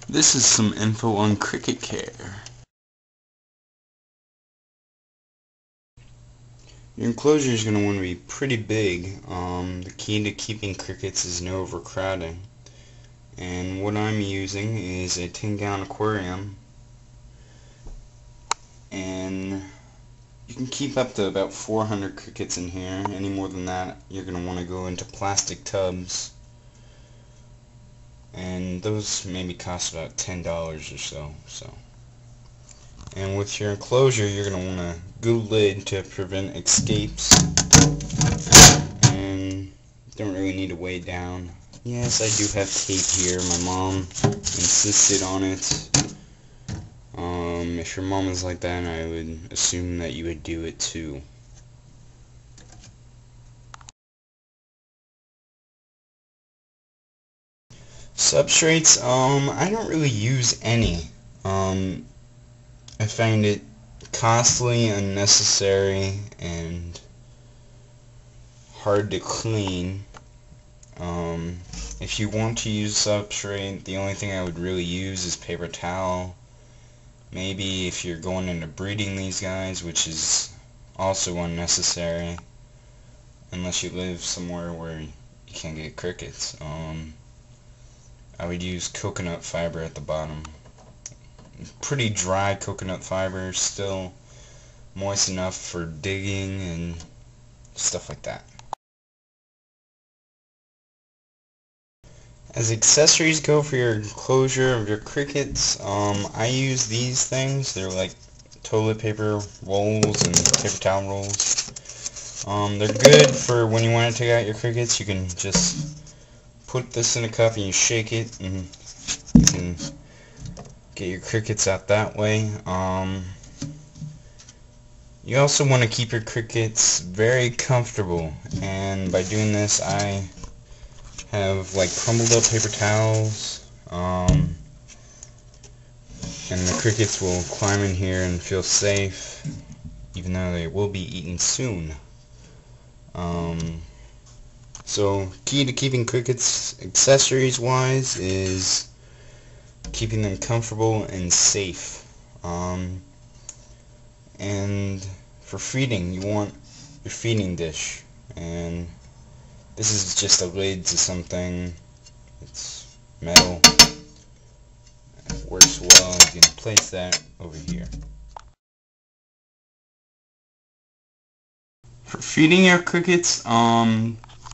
This is some info on cricket care. Your enclosure is going to want to be pretty big. The key to keeping crickets is no overcrowding. And what I'm using is a 10-gallon aquarium. And you can keep up to about 400 crickets in here. Any more than that, you're going to want to go into plastic tubs. And those maybe cost about $10 or so. And with your enclosure, you're going to want a good lid to prevent escapes. And you don't really need to weigh down. Yes, I do have tape here. My mom insisted on it. If your mom is like that, I would assume that you would do it too. Substrates, I don't really use any. I find it costly, unnecessary, and hard to clean. If you want to use substrate, the only thing I would really use is paper towel. Maybe if you're going into breeding these guys, which is also unnecessary, unless you live somewhere where you can't get crickets. I would use coconut fiber at the bottom. Pretty dry coconut fiber, still moist enough for digging and stuff like that. As accessories go for your enclosure of your crickets, I use these things. They're like toilet paper rolls and paper towel rolls. They're good for when you want to take out your crickets. You can just put this in a cup and you shake it, and you can get your crickets out that way. You also want to keep your crickets very comfortable, and by doing this I have like crumbled up paper towels, and the crickets will climb in here and feel safe, even though they will be eaten soon. So key to keeping crickets accessories wise is keeping them comfortable and safe. And for feeding, you want your feeding dish, and this is just a lid to something. It's metal. It works well. You can place that over here. For feeding your crickets,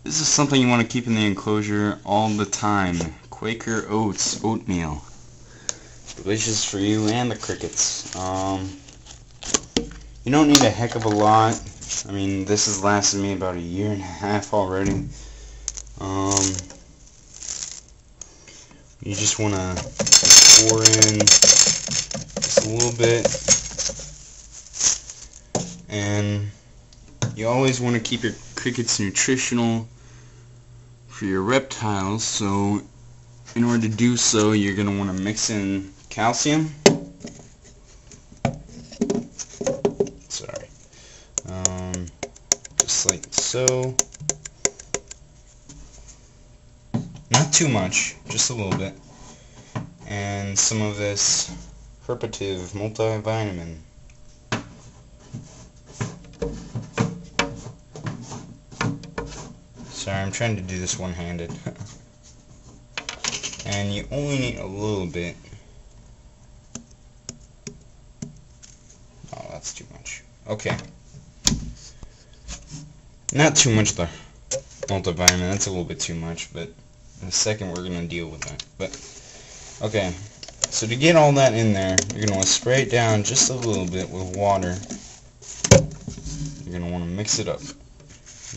this is something you want to keep in the enclosure all the time. Quaker Oats oatmeal. Delicious for you and the crickets. You don't need a heck of a lot. I mean, this has lasted me about 1.5 years already. You just want to pour in just a little bit, and you always want to keep your crickets nutritional for your reptiles, so in order to do so, you're going to want to mix in calcium. Just like so. Not too much, just a little bit. And some of this herpative multivitamin. Sorry, I'm trying to do this one-handed. And you only need a little bit. Oh, that's too much. Okay. Not too much the multivitamin, that's a little bit too much, but in a second we're going to deal with that. But, okay, so to get all that in there, you're going to want to spray it down just a little bit with water. You're going to want to mix it up.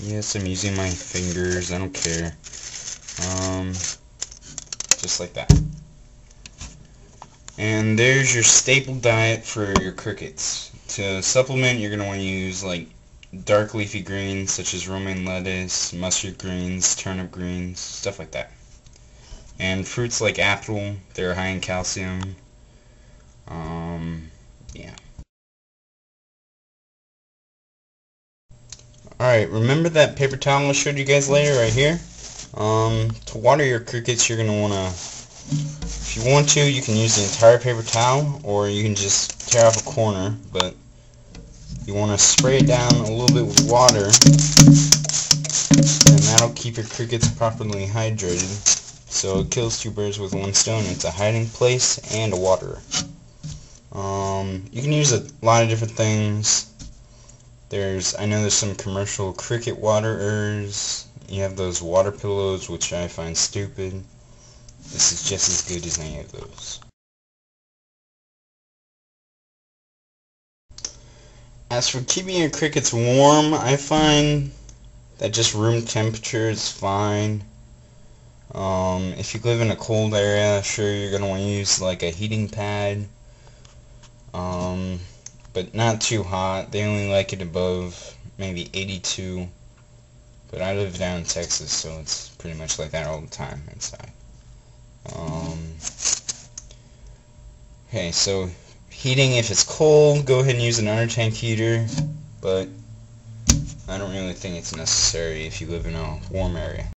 Yes, I'm using my fingers, I don't care. Just like that. And there's your staple diet for your crickets. To supplement, you're going to want to use like dark leafy greens such as romaine lettuce, mustard greens, turnip greens, stuff like that. And fruits like apple, they're high in calcium. Yeah. Alright, remember that paper towel I showed you guys later right here? To water your crickets, you're going to want to If you want to, you can use the entire paper towel, or you can just tear off a corner, but you want to spray it down a little bit with water, and that'll keep your crickets properly hydrated. So it kills two birds with one stone. It's a hiding place and a waterer. You can use a lot of different things. I know there's some commercial cricket waterers. You have those water pillows, which I find stupid. This is just as good as any of those. As for keeping your crickets warm, I find that just room temperature is fine. If you live in a cold area, sure, you're going to want to use like a heating pad. But not too hot. They only like it above maybe 82. But I live down in Texas, so it's pretty much like that all the time inside. Okay, so heating, if it's cold, go ahead and use an under tank heater, but I don't really think it's necessary if you live in a warm area.